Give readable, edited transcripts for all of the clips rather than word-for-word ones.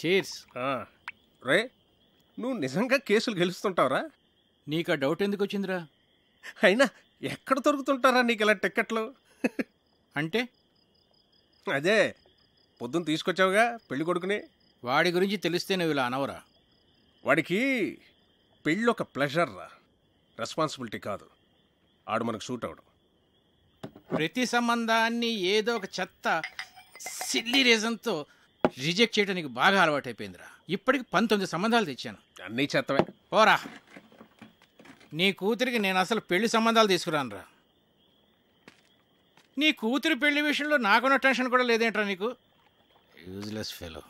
Cheers. రే, నువ్వు నిజంగా కేసులు గెలుస్తుంటావురా? నీకు ఆ డౌట్ ఎందుకు వచ్చిందిరా? అయినా ఎక్కడ దొరుకుతుంటారా నీకు ఇలా టిక్కెట్లు? అంటే అదే పొద్దున్న తీసుకొచ్చావుగా పెళ్లి కొడుకుని. వాడి గురించి తెలిస్తే నువ్వు ఇలా అనవరా? వాడికి పెళ్ళి ఒక ప్లెజర్ రా, రెస్పాన్సిబిలిటీ కాదు. ఆడు మనకు సూట్ అవడం. ప్రతి సంబంధాన్ని ఏదో ఒక చెత్త సిల్లీ రీజన్తో రిజెక్ట్ చేయడం నీకు బాగా అలవాటైపోయిందిరా. ఇప్పటికి 19 సంబంధాలు తెచ్చాను. అన్నీ చెత్తవే. పోరా, నీ కూతురికి నేను అసలు పెళ్లి సంబంధాలు తీసుకురానురా. నీ కూతురి పెళ్లి విషయంలో నాకున్న టెన్షన్ కూడా లేదేంట్రా నీకు? Useless fellow.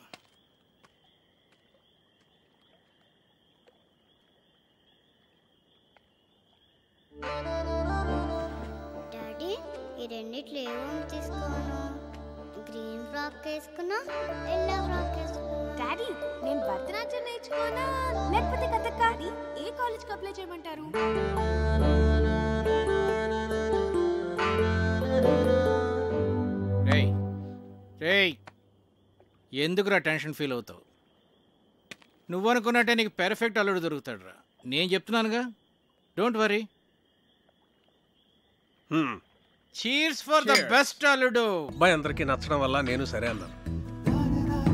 డాడీ, ఈ రెండిట్లో ఏమో తీసుకోను. గ్రీన్ ఫ్రాక్ వేసుకున్నా, ఎల్లో ఫ్రాక్ వేసుకున్నా. డాడీ, నేను భరతనాట్యం నేర్చుకోనా లేకపోతే కథక్? ఏ కాలేజ్కి అప్లై చేయమంటారు? రేయ్ రేయ్, ఎందుకురా టెన్షన్ ఫీల్ అవుతావు? నువ్వు అనుకున్నట్టే నీకు పెర్ఫెక్ట్ అల్లుడు దొరుకుతాడురా. నేను చెప్తున్నానుగా, don't worry. Cheers for the best అల్లుడు. అబ్బాయి అందరికీ నచ్చడం వల్ల నేను సరే అన్నాను.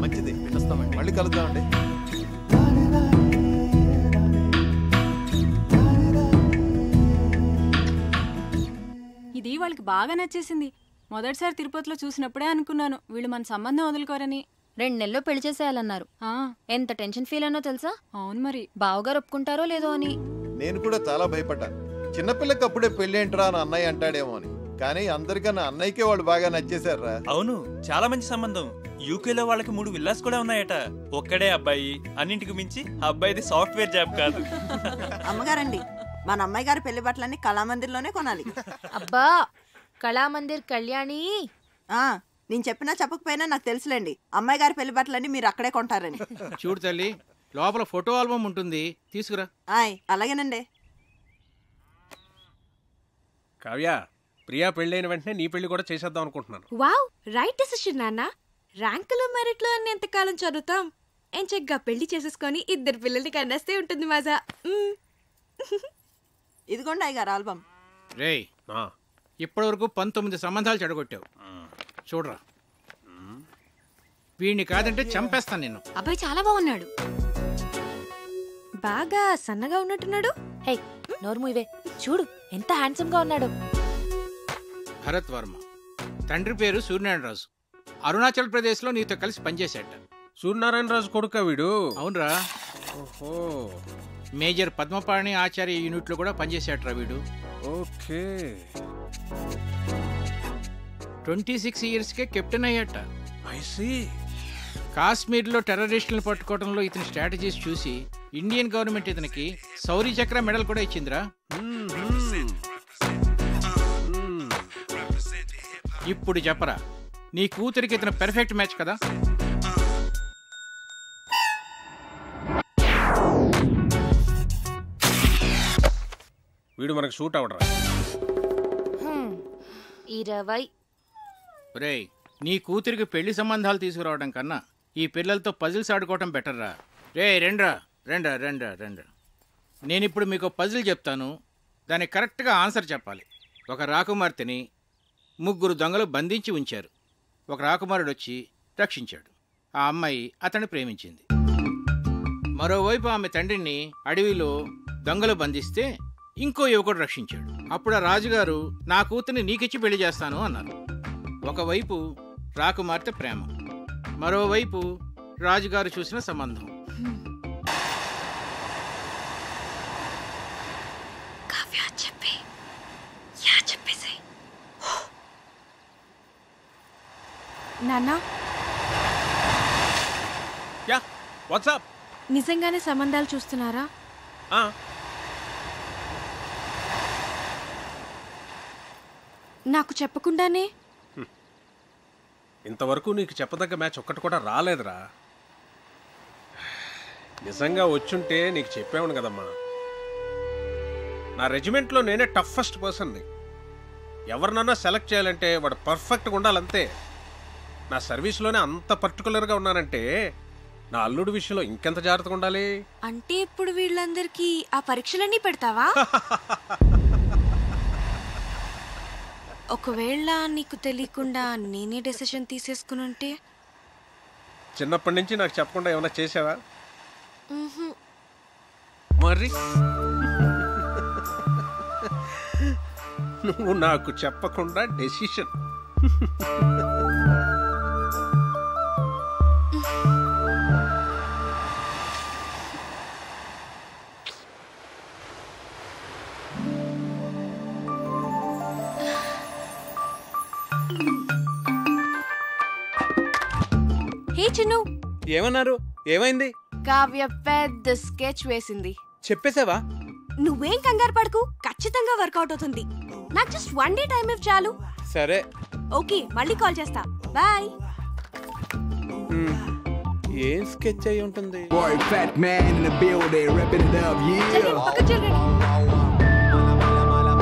మంచిది, వస్తామండి, మళ్ళీ కలుద్దామండి. ఇది వాళ్ళకి బాగా నచ్చేసింది. మొదటిసారి తిరుపతిలో చూసినప్పుడే అనుకున్నాను వీళ్ళు మన సంబంధం వదులుకోరని. 2 నెలల్లో పెళ్లి చేసేయాలన్నారు. ఎంత టెన్షన్ ఫీల్ అయినో తెలుసా? అవును మరి, బావగారు ఒప్పుకుంటారో లేదో అని. నేను కూడా చాలా భయపడ్డా. చిన్నపిల్లకి అప్పుడే పెళ్లి ఏంట్రా అని అన్నయ్య అంటాడేమో అని. కానీ అందరికన్నా అన్నయ్యకే వాళ్ళు బాగా నచ్చేశారా. అవును, చాలా మంచి సంబంధం. యూకేలో వాళ్ళకి 3 విల్లాస్ కూడా ఉన్నాయట. ఒక్కడే అబ్బాయి, అన్నింటికి మించి అబ్బాయిది సాఫ్ట్వేర్ జాబ్ కాదు. అమ్మగారండి, మన అమ్మాయి గారి పెళ్లి బట్టలన్నీ కళామందిర్లోనే కొనాలి. అబ్బా, కళామందిర్ కళ్యాణి. నేను చెప్పినా చెప్పకపోయినా నాకు తెలుసులేండి, అమ్మాయి గారి పెళ్లి బట్టలన్నీ మీరు అక్కడే కొంటారని. చూడు తల్లి, లోపల ఫోటో ఆల్బమ్ ఉంటుంది, తీసుకురా. అలాగేనండి. కావ్య, ప్రియా పెళ్ళైన వెంటనే నీ పెళ్లి కూడా చేసేద్దాం అనుకుంటున్నాను. వావ్, రైట్ డెసిషన్ నాన్న. ర్యాంకులు మెరిట్లు అన్ని ఎంతకాలం చదువుతాం? ఏం చక్కగా పెళ్లి చేసేసుకొని 2 పిల్లల్ని కన్నేస్తే ఉంటుంది మజా. ఇదిగోండి అయ్యగారు ఆల్బమ్. రేయ్, ఇప్పటి వరకు 19 సంబంధాలు చెడగొట్టావు. చూడరా, వీడిని కాదంటే చంపేస్తాను నిన్ను. అబ్బాయి చాలా బాగున్నాడు. బాగా సన్నగా ఉన్నట్టున్నాడు. హే, నోర్ము ఇవే. చూడు ఎంత హ్యాండ్సమ్ గా ఉన్నాడు. భరత్ వర్మ, తండ్రి పేరు సూర్యనారాయణరాజు. అరుణాచల్ ప్రదేశ్ లో నీతో కలిసి పనిచేశాట. సూర్యనారాయణరాజు కొడుకా వీడు? అవునరా. ఓహో, మేజర్ పద్మపాణి ఆచార్య యూనిట్ లో కూడా పనిచేశాట్రా వీడు. ఓకే. 26 ఇయర్స్కే కెప్టెన్ అయ్యాట. I see. కాశ్మీర్లో టెర్రరిస్టులను పట్టుకోవడంలో ఇతని స్ట్రాటజీస్ చూసి ఇండియన్ గవర్నమెంట్ ఇతనికి శౌర్య చక్ర మెడల్ కూడా ఇచ్చిందిరా. ఇప్పుడు చెప్పరా, నీ కూతురికి ఇతను పెర్ఫెక్ట్ మ్యాచ్ కదా? వీడు మనకు సూట్ అవడరా. 20. రేయ్, నీ కూతురికి పెళ్లి సంబంధాలు తీసుకురావడం కన్నా ఈ పిల్లలతో పజిల్స్ ఆడుకోవటం బెటర్ రా. రే రెండ్రా రెండ్రా రెండ్రా రెండ్రా. నేను ఇప్పుడు మీకు పజిల్ చెప్తాను, దానికి కరెక్ట్గా ఆన్సర్ చెప్పాలి. ఒక రాకుమార్తెని 3 దొంగలు బంధించి ఉంచారు. ఒక రాకుమారుడు వచ్చి రక్షించాడు. ఆ అమ్మాయి అతన్ని ప్రేమించింది. మరోవైపు ఆమె తండ్రిని అడవిలో దొంగలు బంధిస్తే ఇంకో యువకుడు రక్షించాడు. అప్పుడు ఆ రాజుగారు నా కూతుర్ని నీకిచ్చి పెళ్లి చేస్తాను అన్నారు. ఒకవైపు రాకుమార్తె ప్రేమ, మరోవైపు రాజుగారు చూసిన సంబంధం. నాన్నా, యా వాట్సాప్. నిజంగానే సంబంధాలు చూస్తున్నారా? నాకు చెప్పకుండానే? ఇంతవరకు నీకు చెప్పదగ్గ మ్యాచ్ ఒక్కటి కూడా రాలేదురా. నిజంగా వచ్చుంటే నీకు చెప్పావును కదమ్మా. నా రెజిమెంట్లో నేనే టఫెస్ట్ పర్సన్ని. ఎవరినన్నా సెలెక్ట్ చేయాలంటే వాడు పర్ఫెక్ట్గా ఉండాలంతే. నా సర్వీస్లోనే అంత పర్టికులర్గా ఉన్నానంటే నా అల్లుడి విషయంలో ఇంకెంత జాగ్రత్తగా ఉండాలి? అంటే ఇప్పుడు వీళ్ళందరికీ ఆ పరీక్షలన్నీ పెడతావా? ఒకవేళ నీకు తెలియకుండా నేనే డెసిషన్ తీసేసుకుని ఉంటే? చిన్నప్పటి నుంచి నాకు చెప్పకుండా ఏమైనా చేసావా? మరి నువ్వు నాకు చెప్పకుండా డెసిషన్. హే చిన్ను, ఏమన్నారు? ఏమైంది? కావ్య పెద్ద స్కెచ్ వేసింది. చెప్పేసావా? నువ్వేం కంగారు పడకు, ఖచ్చితంగా వర్కౌట్ అవుతుంది. నాకు జస్ట్ 1 డే టైం ఇవ్వు చాలు. సరే ఓకే, మళ్ళీ కాల్ చేస్తా. బాయ్. ఏం స్కెచ్ అయి ఉంటుంది?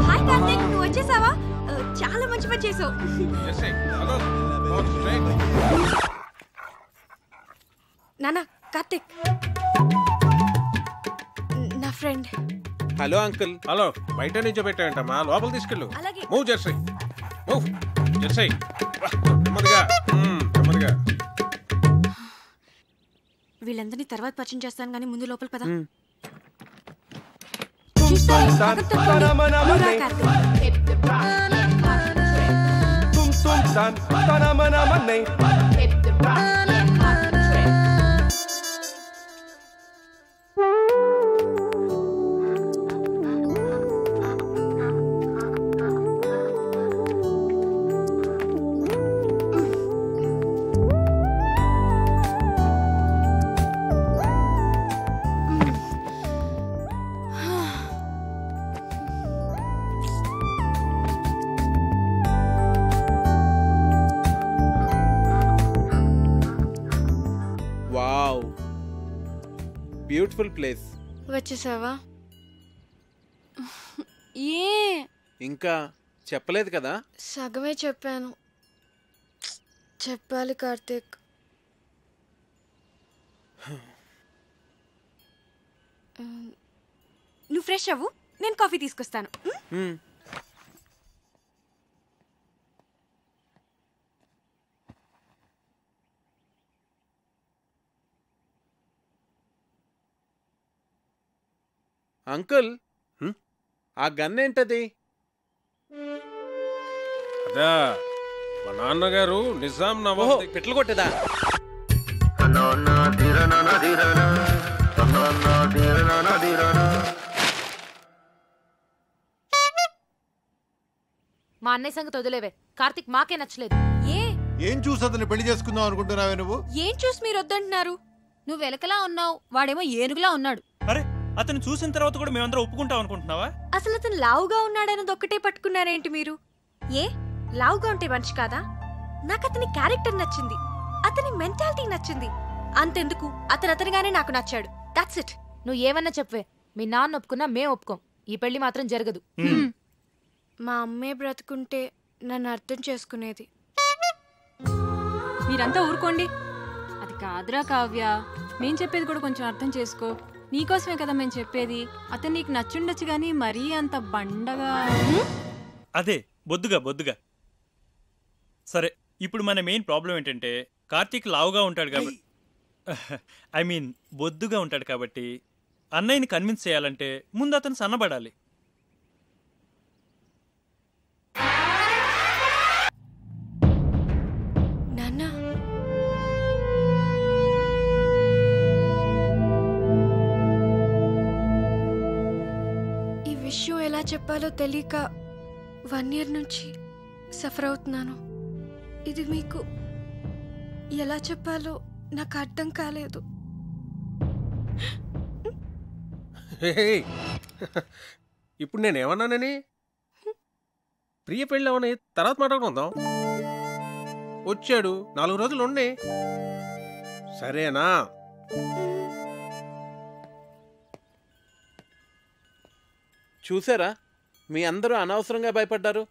హాయ్ కార్తిక్, నువ్వు వచ్చేసావా? చాలా మంచి పని చేసావు. నానా, కార్తిక్ నా ఫ్రెండ్. Hello uncle. హలో, బయట నుంచో పెట్టాయంటమ్మా, లోపల తీసుకెళ్ళు. అలాగే. Move Jersey, move Jersey. నెమ్మదిగా నెమ్మదిగా. వీళ్ళందరినీ తర్వాత పరిచయం చేస్తాను, కానీ ముందు లోపల పద. Wow, beautiful place. వచ్చేసావా? ఏ ఇంకా చెప్పలేదు కదా? సగమే చెప్పాను. చెప్పాలి కార్తిక్. నువ్వు ఫ్రెష్ అవ్వు, నేను కాఫీ తీసుకొస్తాను. అంకుల్, ఆ గన్ ఏంటది? అదా మా నాన్నగారు నిజాం నవాబ్ పెట్లు కొట్టేదా? మా అన్నయ్య సంగతి వదిలేవే. కార్తిక్ మాకే నచ్చలేదు. ఏం చూసి అతన్ని పెళ్లి చేసుకుందాం అనుకుంటున్నావే నువ్వు? ఏం చూసి మీరు వద్దంటున్నారు? నువ్వు ఎలకలా ఉన్నావు, వాడేమో ఏనుగులా ఉన్నాడు. అరే, అతను చూసిన తర్వాత కూడా మేమందరం ఒప్పుకుంటాం అనుకుంటున్నావా? అసలు అతను లావుగా ఉన్నాడన్నది ఒక్కటే పట్టుకున్నారేంటి మీరు? ఏ లావుగా ఉంటే మనిషి కాదా? నాకు అతని క్యారెక్టర్ నచ్చింది, అతని మెంటాలిటీ నచ్చింది. అంతెందుకు, అతనిగానే నాకు నచ్చాడు. That's it. నువ్వు ఏమన్నా చెప్పవే, మీ నాన్న ఒప్పుకున్నా మేం ఒప్పుకోం. ఈ పెళ్లి మాత్రం జరగదు. మా అమ్మే బ్రతుకుంటే నన్ను అర్థం చేసుకునేది. మీరంతా ఊరుకోండి. అది కాదురా కావ్య, మేం చెప్పేది కూడా కొంచెం అర్థం చేసుకో. నీకోసమే కదా మేము చెప్పేది. అతను నీకు నచ్చుండొచ్చు కానీ మరీ అంత బండగా. అదే బొద్దుగా. సరే, ఇప్పుడు మన మెయిన్ ప్రాబ్లం ఏంటంటే కార్తీక్ లావుగా ఉంటాడు కాబట్టి, ఐ మీన్ బొద్దుగా ఉంటాడు కాబట్టి అన్నయ్యని కన్విన్స్ చేయాలంటే ముందు అతను సన్నబడాలి. నాన్న, ఈ విషయం ఎలా చెప్పాలో తెలియక 1 year నుంచి సఫర్ అవుతున్నాను. ఇది మీకు ఎలా చెప్పాలో నాకు అర్థం కాలేదు. ఇప్పుడు నేనేమన్నానని? ప్రియ పెళ్ళవని తర్వాత మాట్లాడుకుందాం. వచ్చాడు, 4 రోజులు ఉండి, సరేనా? చూసారా, మీ అందరూ అనవసరంగా భయపడ్డారు.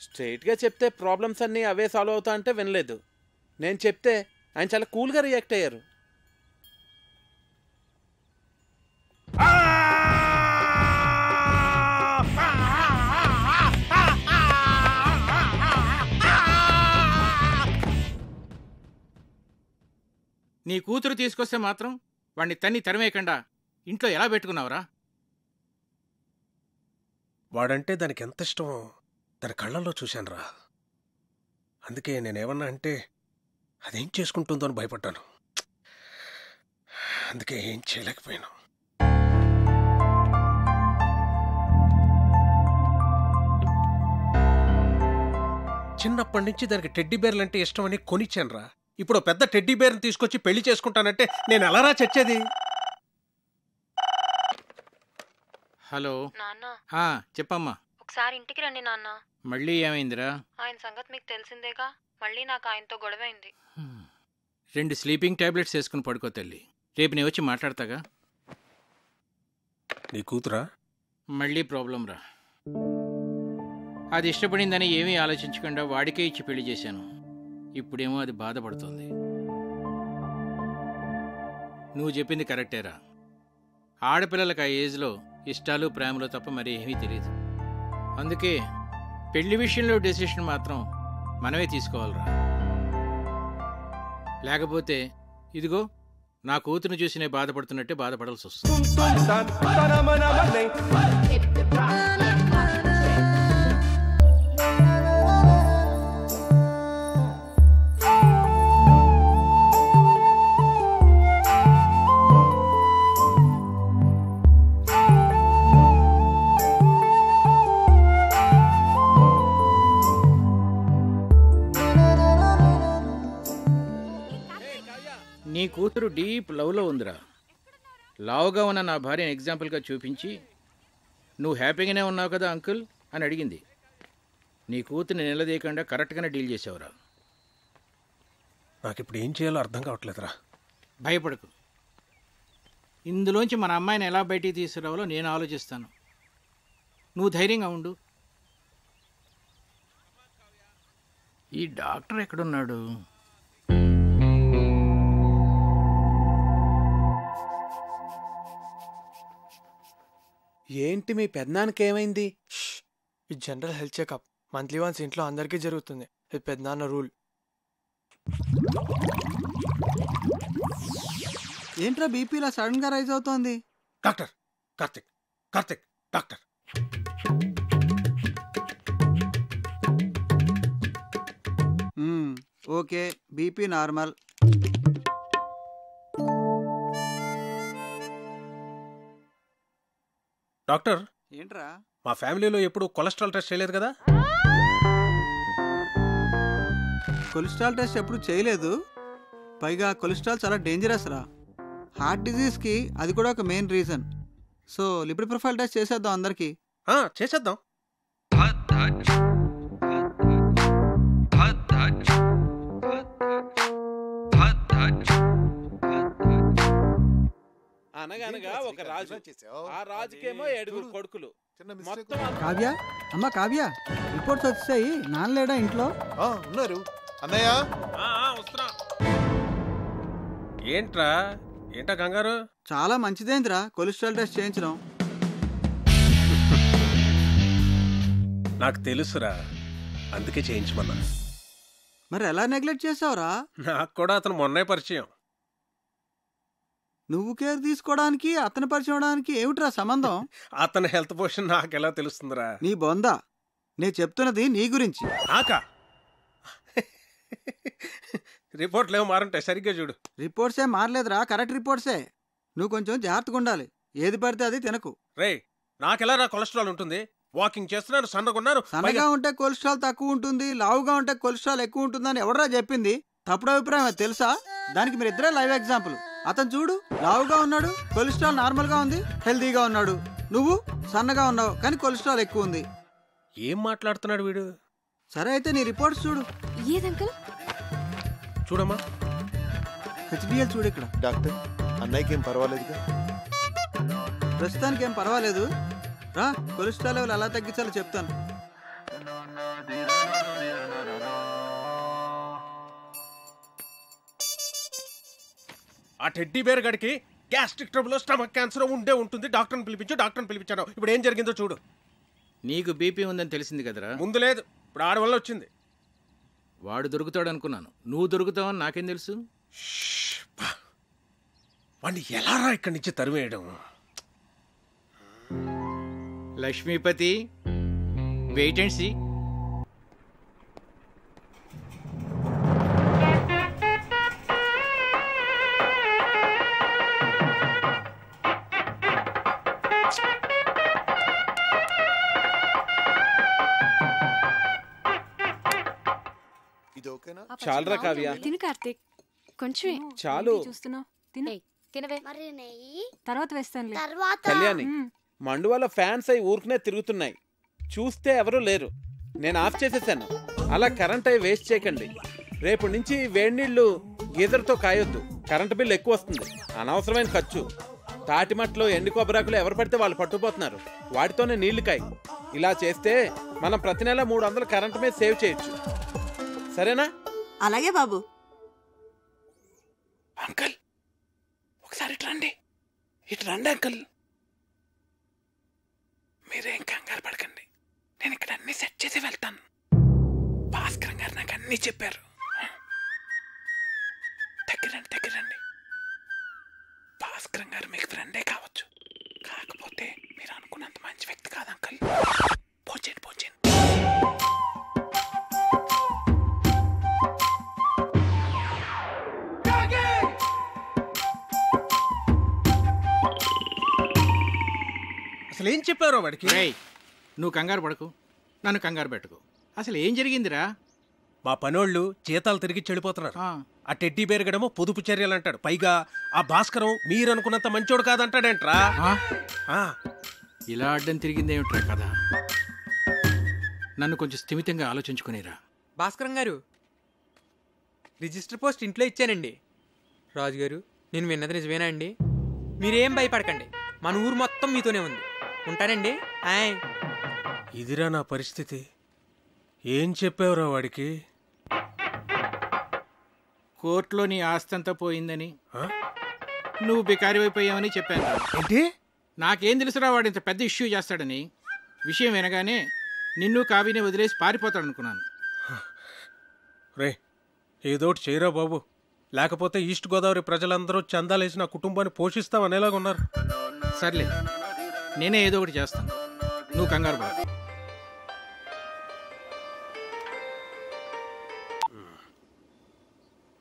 స్ట్రైట్గా చెప్తే ప్రాబ్లమ్స్ అన్నీ అవే సాల్వ్ అవుతా అంటే వినలేదు. నేను చెప్తే ఆయన చాలా కూల్గా రియాక్ట్ అయ్యారు. నీ కూతురు తీసుకొస్తే మాత్రం వాణ్ణి తన్ని తరిమేయకుండా ఇంట్లో ఎలా పెట్టుకున్నావురా? వాడంటే దానికి ఎంత ఇష్టమో దాని కళ్ళల్లో చూశానురా. అందుకే నేనేమన్నా అంటే అదేం చేసుకుంటుందో అని భయపడ్డాను. అందుకే ఏం చేయలేకపోయాను. చిన్నప్పటి నుంచి దానికి టెడ్డీ బేర్లు అంటే ఇష్టమని కొనిచ్చానురా. ఇప్పుడు పెద్ద టెడ్డీ బేర్ని తీసుకొచ్చి పెళ్లి చేసుకుంటానంటే నేను ఎలారా చచ్చేది? హలో నాన్న ఆ, చెప్పమ్మా. ఒకసారి ఇంటికి రండి నాన్న. మళ్ళీ ఏమైందిరా? ఆయన సంగతి మీకు తెలిసిందేగా. మళ్ళీ నాకు ఆయనతో గొడవైంది. 2 స్లీపింగ్ టాబ్లెట్స్ వేసుకుని పడుకో తల్లి. రేపు నేను వచ్చి మాట్లాడతాగా. నీ కూతురా? మళ్ళీ ప్రాబ్లం రా. అది ఇష్టపడిందని ఏమీ ఆలోచించకుండా వాడికే ఇచ్చి పెళ్లి చేశాను. ఇప్పుడేమో అది బాధపడుతుంది. నువ్వు చెప్పింది కరెక్టేరా. ఆడపిల్లలకు ఆ ఏజ్లో ఇష్టాలు ప్రేమలు తప్ప మరి ఏమీ తెలియదు. అందుకే పెళ్లి విషయంలో డెసిషన్ మాత్రం మనమే తీసుకోవాలిరా. లేకపోతే ఇదిగో నా కూతురుని చూసి నేను బాధపడుతున్నట్టే బాధపడాల్సి వస్తుంది. నీ కూతురు డీప్ లవ్లో ఉందిరా. లావుగా ఉన్న నా భార్యను ఎగ్జాంపుల్గా చూపించి నువ్వు హ్యాపీగానే ఉన్నావు కదా అంకుల్ అని అడిగింది. నీ కూతుర్ని నిలదీయకుండా కరెక్ట్గానే డీల్ చేసావురా. నాకు ఇప్పుడు ఏం చేయాలో అర్థం కావట్లేదురా. భయపడకు. ఇందులోంచి మన అమ్మాయిని ఎలా బయటికి తీసుకురావాలో నేను ఆలోచిస్తాను. నువ్వు ధైర్యంగా ఉండు. ఈ డాక్టర్ ఎక్కడున్నాడు? ఏంటి మీ పెద్దనాన్నకి ఏమైంది? ఇది general health checkup. Monthly once ఇంట్లో అందరికీ జరుగుతుంది. ఇది పెద్దనాన్న రూల్. ఏంట్రా బీపీ ఇలా సడన్ గా రైజ్ అవుతోంది? Doctor Karthik, Karthik doctor. Okay, BP normal. Doctor ఏంట్రా? మా ఫ్యామిలీలో ఎప్పుడు కొలెస్ట్రాల్ టెస్ట్ చేయలేదు కదా? కొలెస్ట్రాల్ టెస్ట్ ఎప్పుడు చేయలేదు. పైగా కొలెస్ట్రాల్ చాలా డేంజరస్ రా. హార్ట్ డిజీజ్కి అది కూడా ఒక main reason. So lipid profile test చేసేద్దాం అందరికి. చేసేద్దాం. అనగనగా ఒక రాజు. ఆ రాజుకేమో 7 కొడుకులు. మొత్తం కావ్య, అమ్మ కావ్య, రిపోర్ట్స్ వచ్చాయి. నాన్నలేడా ఇంట్లో? ఉన్నారు అన్నయ్య. వస్తున్నా. ఏంట్రా ఏంటా కంగారు? చాలా మంచిదేంద్రా కొలెస్ట్రాల్ టెస్ట్ చేయించడం. నాకు తెలుసురా, అందుకే చేయించమన్నా. మరి ఎలా నెగ్లెక్ట్ చేసావురా? నాకు కూడా అతను మొన్నే పరిచయం. నువ్వు కేర్ తీసుకోవడానికి అతను పరిచయం అవడానికి ఏమిట్రా సంబంధం? అతని హెల్త్ పొజిషన్ నాకెలా తెలుస్తుందిరా? నీ బొందా, నేను చెప్తున్నది నీ గురించి. నాకా? రిపోర్ట్లు ఏమో మారుంటాయి, సరిగ్గా చూడు. రిపోర్ట్సే మారలేదురా, కరెక్ట్ రిపోర్ట్సే. నువ్వు కొంచెం జాగ్రత్తగా ఉండాలి. ఏది పడితే అది తినకు. రే, నాకెలా రా కొలెస్ట్రాల్ ఉంటుంది? వాకింగ్ చేస్తున్నాను, సన్నగున్నాను. సన్నగా ఉంటే కొలెస్ట్రాల్ తక్కువ ఉంటుంది, లావుగా ఉంటే కొలెస్ట్రాల్ ఎక్కువ ఉంటుందని ఎవడరా చెప్పింది? తప్పుడు అభిప్రాయం తెలుసా? దానికి మీరు ఇద్దరే లైవ్ ఎగ్జాంపుల్. అతను చూడు, లావుగా ఉన్నాడు, కొలెస్ట్రాల్ నార్మల్గా ఉంది, హెల్తీగా ఉన్నాడు. నువ్వు సన్నగా ఉన్నావు కానీ కొలెస్ట్రాల్ ఎక్కువ ఉంది. ఏం మాట్లాడుతున్నాడు వీడు? సరే అయితే నీ రిపోర్ట్స్ చూడు. ఏదంకల్? చూడమ్మా, హెచ్డిఎల్ చూడు. ఇక్కడ డాక్టర్, అన్నయ్యకి ఏం పర్వాలేదుగా? ప్రస్తుతానికి ఏం పర్వాలేదు. రా, కొలెస్ట్రాల్ లెవెల్ ఎలా తగ్గించాలో చెప్తాను. ఆ టెడ్డీ బేర్ గడికి గ్యాస్ట్రిక్ ట్రబుల్, స్టమక్ క్యాన్సర్ ఉండే ఉంటుంది. డాక్టర్ని పిలిపించాను. ఇప్పుడు ఏం జరిగిందో చూడు. నీకు బీపీ ఉందని తెలిసింది కదరా? ముందు లేదు, ఇప్పుడు ఆడి వల్ల వచ్చింది. వాడు దొరుకుతాడు అనుకున్నాను. నువ్వు దొరుకుతావని నాకేం తెలుసు? వాడిని ఎలా రా ఇక్కడి నుంచి తరివేయడం? Lakshmipati, wait and see. చాలురా కావ్య. తిను కార్తీక్, కొంచెం చాలు. చూస్తున్నావు, తిను. తినవే. మరి నెయ్యి తర్వాత వేస్తాను. తర్వాత కళ్యాణి, మండువాల ఫ్యాన్స్ అయి ఊరుకునే తిరుగుతున్నాయి. చూస్తే ఎవరూ లేరు. నేను ఆఫ్ చేసేసాను. అలా కరెంట్ అయి వేస్ట్ చేయకండి. రేపు నుంచి వేడి నీళ్లు గీజర్తో కాయొద్దు. కరెంటు బిల్లు ఎక్కువ వస్తుంది. అనవసరమైన ఖర్చు. తాటిమట్లో ఎండు కొబ్బరాకులు ఎవరు పడితే వాళ్ళు పట్టుకుపోతున్నారు. వాటితోనే నీళ్లు కాయి. ఇలా చేస్తే మనం ప్రతి నెల 300 కరెంటు మీద సేవ్ చేయొచ్చు. సరేనా? అలాగే బాబు. అంకల్, ఒకసారి ఇటు రండి. ఇటు రండి అంకల్. మీరేం కంగారు పడకండి. నేను ఇక్కడ అన్ని సెట్ చేసి వెళ్తాను. భాస్కర్ గారు నాకు అన్ని చెప్పారు. దగ్గరండి. భాస్కర్ గారు మీకు ఫ్రెండే కావచ్చు, కాకపోతే మీరు అనుకున్నంత మంచి వ్యక్తి కాదు అంకల్. పోచేయండి. అసలు ఏం చెప్పారో వాడికి? నువ్వు కంగారు పడకు, నన్ను కంగారు పెట్టుకో. అసలు ఏం జరిగిందిరా? మా పనోళ్ళు జీతాలు తిరిగి చెడిపోతున్నారు. ఆ టెడ్డీ బేరగడమో పొదుపు చర్యలు అంటాడు. పైగా ఆ భాస్కరం మీరు అనుకున్నంత మంచోడు కాదంటాడేంట్రా? ఇలా అడ్డం తిరిగిందేమిట్రా కదా? నన్ను కొంచెం స్థిమితంగా ఆలోచించుకునేరా. భాస్కరం గారు, రిజిస్టర్ పోస్ట్ ఇంట్లో ఇచ్చానండి. రాజుగారు, నేను విన్నది నిజమేనా అండి? మీరేం భయపడకండి, మన ఊరు మొత్తం మీతోనే ఉంది. ఉంటానండి. ఇదిరా నా పరిస్థితి. ఏం చెప్పావురా వాడికి? కోర్టులో నీ ఆస్తంతా పోయిందని, నువ్వు బికారివైపోయావని చెప్పాను. ఏంటి? నాకేం తెలుసురా వాడు ఇంత పెద్ద ఇష్యూ చేస్తాడని. విషయం వినగానే నిన్ను కావిని వదిలేసి పారిపోతాడనుకున్నాను. రే, ఏదోటి చేయరా బాబు, లేకపోతే ఈస్ట్ గోదావరి ప్రజలందరూ చందాలేసి నా కుటుంబాన్ని పోషిస్తామనేలాగా ఉన్నారు. సర్లే, నేనే ఏదో ఒకటి చేస్తాను, నువ్వు కంగారు పడ.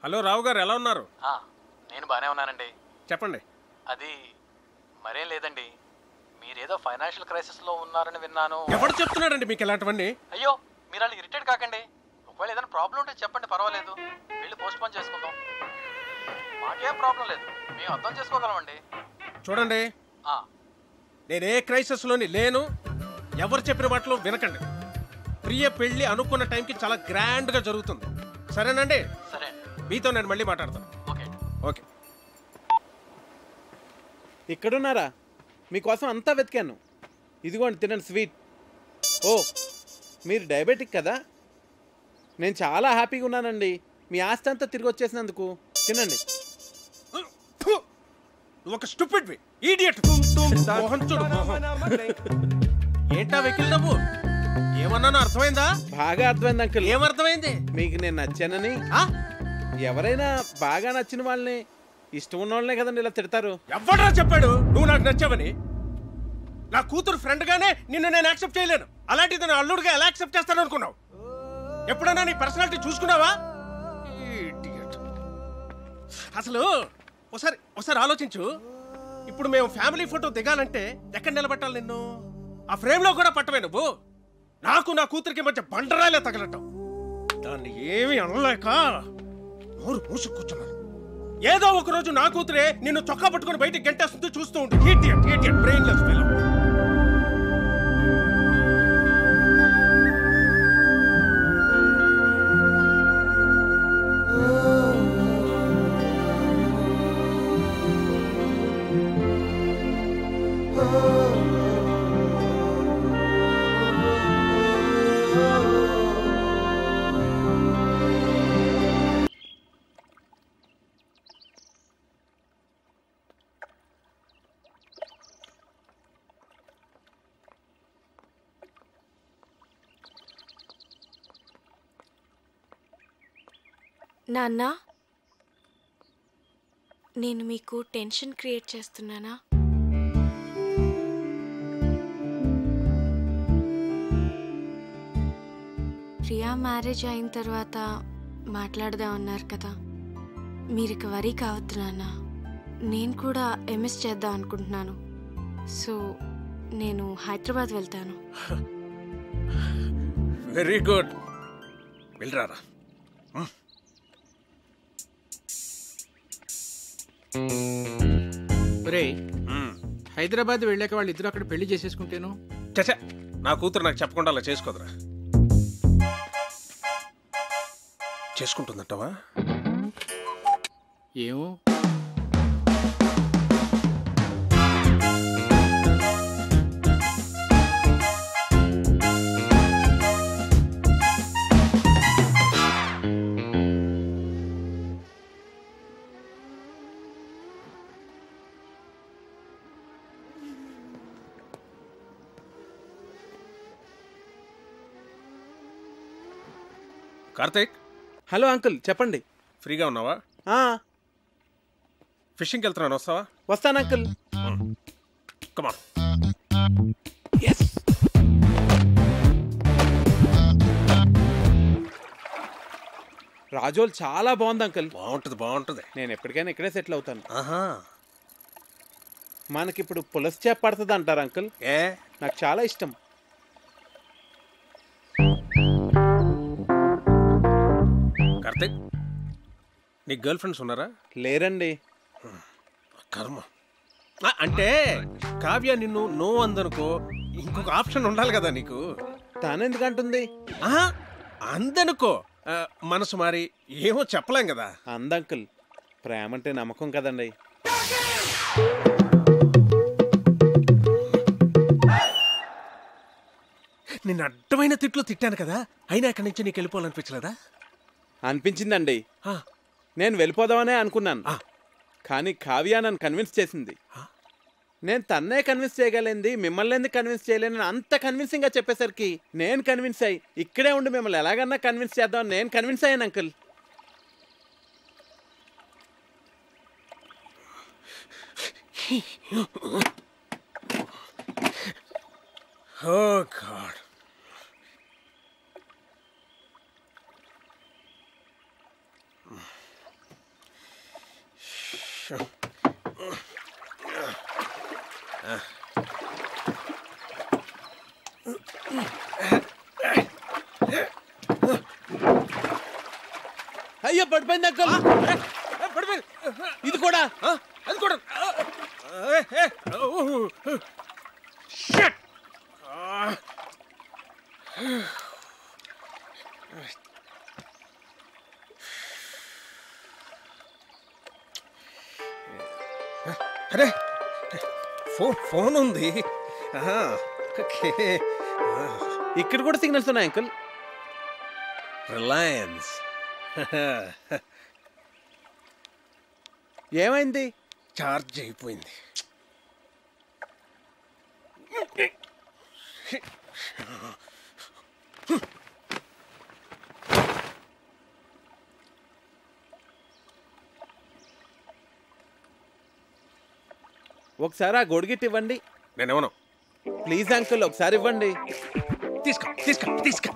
హలో రావు గారు, ఎలా ఉన్నారు? నేను బాగానే ఉన్నానండి. చెప్పండి. అది మరేం లేదండి, మీరేదో ఫైనాన్షియల్ క్రైసిస్లో ఉన్నారని విన్నాను. ఎవరు చెప్తున్నాడండి మీకు ఇలాంటివన్నీ? అయ్యో, మీరు వాళ్ళు ఇరిటేట్ కాకండి. ఒకవేళ ఏదైనా ప్రాబ్లం ఉంటే చెప్పండి, పర్వాలేదు. వెళ్ళి పోస్ట్ పోన్ చేసుకుందాం. మాకేం ప్రాబ్లం లేదు, మేము అర్థం చేసుకోగలమండి. చూడండి, నేనే క్రైసిస్లోని లేను. ఎవరు చెప్పిన మాటలు వినకండి. ప్రియ పెళ్లి అనుకున్న టైంకి చాలా గ్రాండ్గా జరుగుతుంది. సరేనండి? సరే, మీతో నేను మళ్ళీ మాట్లాడతాను. ఓకే. ఇక్కడున్నారా? మీకోసం అంతా వెతికాను. ఇదిగోండి, తినండి స్వీట్. ఓ, మీరు డయాబెటిక్ కదా? నేను చాలా హ్యాపీగా ఉన్నానండి మీ ఆస్తి అంతా తిరిగి వచ్చేసినందుకు. తినండి. ఒక స్టూపిడ్ ఈడియట్. మోహన్ చూడు, ఏంటా వెకిల్ నవ్వు? ఏమన్నానో అర్థమైందా? బాగా అర్థమైంది అంకుల్. ఏమర్థమైంది? మీకు నేను నచ్చానని. ఎవరైనా బాగా నచ్చిన వాళ్ళని, ఇష్టం ఉన్న వాళ్ళనే కదండి ఇలా తిడతారు. ఎవడ్రా చెప్పాడు నువ్వు నాకు నచ్చావని? నా కూతురు ఫ్రెండ్ గానే నిన్ను నేను యాక్సెప్ట్ చేయలేను. అలాంటిది నా అల్లుడుగా ఎలా యాక్సెప్ట్ చేస్తాను అనుకున్నావు? ఎప్పుడైనా నీ పర్సనాలిటీ చూసుకున్నావా? అసలు ఒకసారి ఆలోచించు. ఇప్పుడు మేము ఫ్యామిలీ ఫోటో దిగాలంటే ఎక్కడ నిలబెట్టాలి నిన్ను? ఆ ఫ్రేమ్ లో కూడా పట్టవే నువ్వు. నాకు నా కూతురికి మధ్య బండరాలే తగలటం. దాన్ని ఏమీ అనలేక నోరు మూసు కూర్చున్నాను. ఏదో ఒక రోజు నా కూతురే నిన్ను చొక్కా పట్టుకుని బయటికి గంటేస్తుంది. చూస్తూ ఉంటే ఇడియట్ బ్రెయిన్లెస్ ఫెలో. నాన్న, నేను మీకు టెన్షన్ క్రియేట్ చేస్తున్నానా? ప్రియా మ్యారేజ్ అయిన తర్వాత మాట్లాడదాం అన్నారు కదా, మీరు ఇక వరీ కావద్దు నాన్న. నేను కూడా ఎంఎస్ చేద్దాం అనుకుంటున్నాను. సో నేను హైదరాబాద్ వెళ్తాను. వెరీ గుడ్, వెళ్ళరారా. ఒరేయ్, హైదరాబాద్ వెళ్ళాక వాళ్ళిద్దరూ అక్కడ పెళ్లి చేసేసుకుంటేను. చచ్చా, నా కూతురు నాకు చెప్పకుండా అలా చేసుకోదురా. చేసుకుంటుందంటావా? ఏమో. కార్తీక్. హలో అంకుల్, చెప్పండి. ఫ్రీగా ఉన్నావా? ఫిషింగ్కి వెళ్తున్నాను, వస్తావా? వస్తాను అంకుల్. కమాన్. రాజోల్ చాలా బాగుంది అంకుల్. బాగుంటుంది. నేను ఎప్పటికైనా ఇక్కడే సెటిల్ అవుతాను. మనకిప్పుడు పులస చేప పడుతుంది అంటారు అంకుల్. నాకు చాలా ఇష్టం. కార్తీక్, నీకు గర్ల్ ఫ్రెండ్స్ ఉన్నారా? లేరండి. కర్మ. అంటే కావ్య నిన్ను నో అందనుకో, ఇంకొక ఆప్షన్ ఉండాలి కదా నీకు. తానెందుకంటుంది? అందనుకో, మనసు మారి ఏమో చెప్పలేం కదా. అందంకుల్, ప్రేమ అంటే నమ్మకం కదండి. నిన్ను అడ్డమైన తిట్లు తిట్టాను కదా, అయినా ఇక్కడి నుంచి నీకు వెళ్ళిపోవాలనిపించలేదా? అనిపించిందండి. నేను వెళ్ళిపోదామనే అనుకున్నాను, కానీ కావ్య నన్ను కన్విన్స్ చేసింది. నేను తన్నే కన్విన్స్ చేయగలిగింది, మిమ్మల్ని ఎందుకు కన్విన్స్ చేయలేని అంత కన్విన్సింగ్గా చెప్పేసరికి నేను కన్విన్స్ అయ్యి ఇక్కడే ఉండి మిమ్మల్ని ఎలాగన్నా కన్విన్స్ చేద్దామని నేను కన్విన్స్ అయ్యాను అంకుల్. Oh God. అయ్యో, పడిపోయింది అంకుల్. ఇది కూడా అది కూడా. అరే, ఫోన్ ఉంది. ఇక్కడ కూడా సిగ్నల్స్ ఉన్నాయి అంకుల్. రిలయన్స్. ఏమైంది? చార్జ్ అయిపోయింది. ఒకసారి ఆ గొడుగిట్ ఇవ్వండి. నేనేమను? ప్లీజ్ అంకుల్, ఒకసారి ఇవ్వండి. తీసుకో తీసుకో తీసుకో.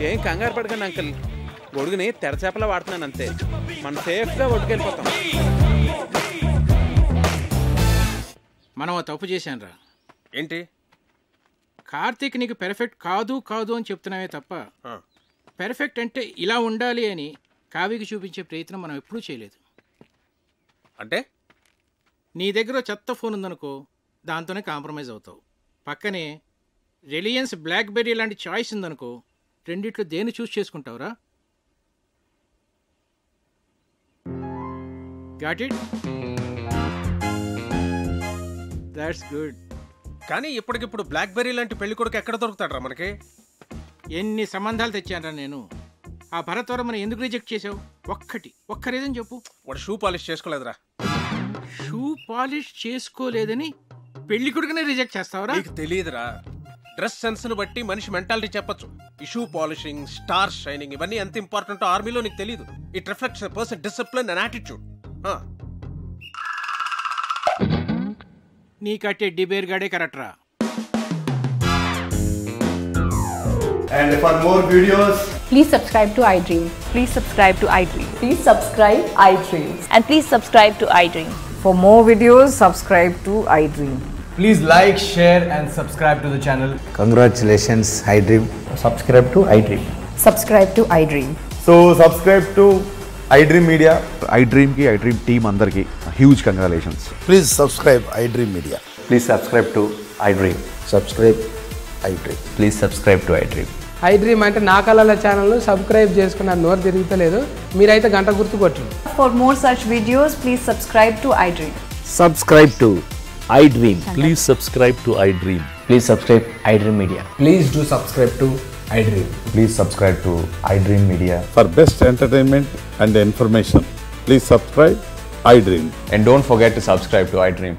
ఏం కంగారు పడకండి అంకుల్, గొడుగుని తెరచేపలా వాడుతున్నాను అంతే. మనం సేఫ్గా ఒడ్డుకెళ్ళిపోతాం. మనం తప్పు చేశానురా. ఏంటి? కార్తీక్ నీకు పెర్ఫెక్ట్ కాదు కాదు అని చెప్తున్నామే తప్ప పెర్ఫెక్ట్ అంటే ఇలా ఉండాలి అని కావ్యకి చూపించే ప్రయత్నం మనం ఎప్పుడూ చేయలేదు. అంటే నీ దగ్గర చెత్త ఫోన్ ఉందనుకో, దాంతోనే కాంప్రమైజ్ అవుతావు. పక్కనే రిలయన్స్ బ్లాక్బెర్రీ లాంటి చాయిస్ ఉందనుకో, రెండిట్లో దేన్ని చూస్ చేసుకుంటావురా? Got it? That's good. కానీ ఇప్పటికిప్పుడు బ్లాక్బెర్రీ లాంటి పెళ్లి కొడుకు ఎక్కడ దొరుకుతాడరా మనకి? ఎన్ని సంబంధాలు తెచ్చానరా నేను. ఆ భరత్ వర్మని ఎందుకు రిజెక్ట్ చేసావు? ఒక్క రీజన్ చెప్పు. వాడు షూ పాలిష్ చేసుకోలేదురా. షూ పాలిష్ చేసుకోలేదని పెళ్లి కొడుకునే రిజెక్ట్ చేస్తావరా? నీకు తెలియదురా, డ్రెస్ సెన్స్ ను బట్టి మనిషి మెంటాలిటీ చెప్పొచ్చు. ఈ షూ పాలిషింగ్, స్టార్ షైనింగ్ ఇవన్నీ ఎంత ఇంపార్టెంట్ ఆర్మీలో నీకు తెలియదు. It reflects person discipline and attitude. నీ కట్టే డిబేర్ గాడే కరెక్ట్ రా. And for more videos, please subscribe to iDream. Please subscribe to iDream. Please subscribe iDream. And please subscribe to iDream. For more videos, subscribe to iDream. please like, share and subscribe to the channel. Congratulations, iDream. Subscribe to iDream. Subscribe to iDream. So subscribe to iDream Media. iDream ki iDream team andarki huge congratulations. Please subscribe iDream Media. Please subscribe to iDream. Subscribe iDream. Please subscribe to iDream. iDream అంటే నా కళల channel subscribe చేసుకున్న నోరు తిరుగుతలేదు, మీరైతే గంట గుర్తు కొట్టండి. For more such videos, please subscribe to iDream. Subscribe to iDream. Please subscribe to iDream. Please subscribe iDream Media. Please do subscribe to iDream. Please subscribe to iDream Media. For best entertainment and information, please subscribe iDream. And don't forget to subscribe to iDream.